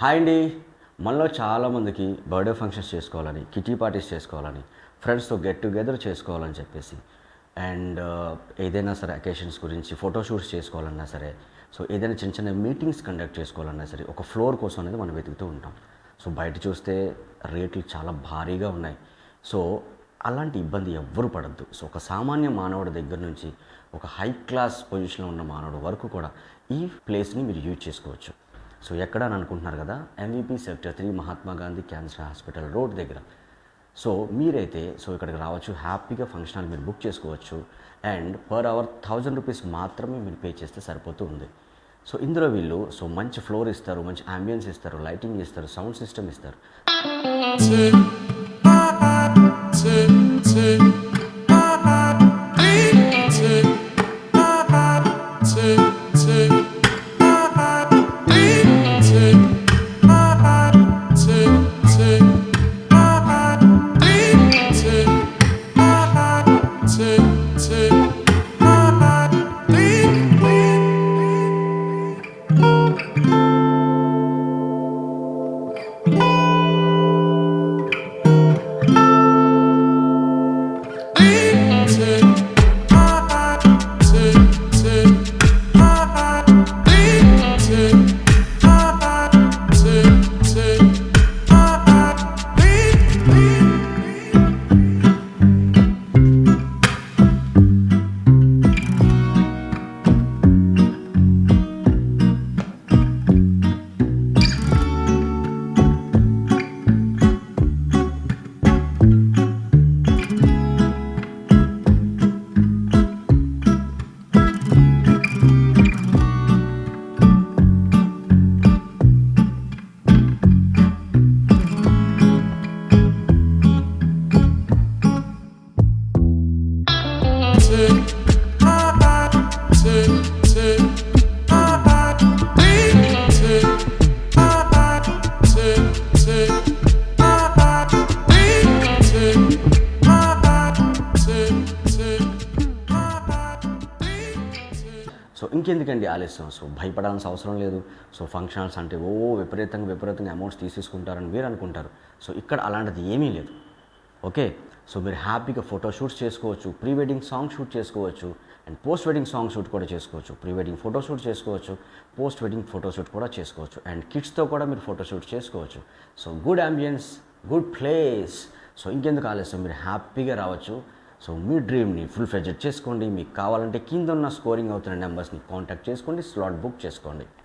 Hi అండి. మనలో చాలామందికి బర్త్డే ఫంక్షన్స్ చేసుకోవాలని, కిటీ పార్టీస్ చేసుకోవాలని, ఫ్రెండ్స్తో గెట్ టుగెదర్ చేసుకోవాలని చెప్పేసి అండ్ ఏదైనా సరే అకేషన్స్ గురించి ఫోటోషూట్స్ చేసుకోవాలన్నా సరే, సో ఏదైనా చిన్న చిన్న మీటింగ్స్ కండక్ట్ చేసుకోవాలన్నా సరే ఒక ఫ్లోర్ కోసం అనేది మనం వెతుకుతూ ఉంటాం. సో బయట చూస్తే రేట్లు చాలా భారీగా ఉన్నాయి. సో అలాంటి ఇబ్బంది ఎవ్వరు పడద్దు. సో ఒక సామాన్య మానవుడి దగ్గర నుంచి ఒక హై క్లాస్ పొజిషన్లో ఉన్న మానవుడు వరకు కూడా ఈ ప్లేస్ని మీరు యూజ్ చేసుకోవచ్చు. సో ఎక్కడ అని అనుకుంటున్నారు కదా, MVP sector 3 Mahatma Gandhi cancer hospital road దగ్గర. సో మీరైతే ఇక్కడికి రావచ్చు, హ్యాపీగా ఫంక్షన్ హాల్ మీరు బుక్ చేసుకోవచ్చు అండ్ పర్ అవర్ 1000 రూపీస్ మాత్రమే మీరు పే చేస్తే సరిపోతూ ఉంది. సో ఇందులో వీళ్ళు మంచి ఫ్లోర్ ఇస్తారు, మంచి అంబియన్స్ ఇస్తారు, లైటింగ్ ఇస్తారు, సౌండ్ సిస్టమ్ ఇస్తారు. సో ఇంకెందుకండి ఆలస్యం? సో భయపడాల్సిన అవసరం లేదు. సో ఫంక్షన్స్ అంటే విపరీతంగా అమౌంట్స్ తీసేసుకుంటారని మీరు అనుకుంటారు. సో ఇక్కడ అలాంటిది ఏమీ లేదు. ఓకే, సో మీరు హ్యాపీగా ఫోటో షూట్స్ చేసుకోవచ్చు, ప్రీ వెడ్డింగ్ సాంగ్ షూట్ చేసుకోవచ్చు and post wedding song shoot కూడా చేసుకోవచ్చు, ప్రీ వెడ్డింగ్ ఫోటో షూట్ చేసుకోవచ్చు, పోస్ట్ వెడ్డింగ్ ఫోటో షూట్ కూడా చేసుకోవచ్చు అండ్ కిడ్స్తో కూడా మీరు ఫోటో షూట్ చేసుకోవచ్చు. So good ambience, good place. So ఇంకెందుకు ఆలస్యం, మీరు హ్యాపీగా రావచ్చు. సో మీ డ్రీమ్ని ఫుల్ ఫ్లెడ్జెడ్ చేసుకోండి. మీకు కావాలంటే కింద ఉన్న స్కోరింగ్ అవుతున్న నెంబర్స్ని కాంటాక్ట్ చేసుకోండి, స్లాట్ బుక్ చేసుకోండి.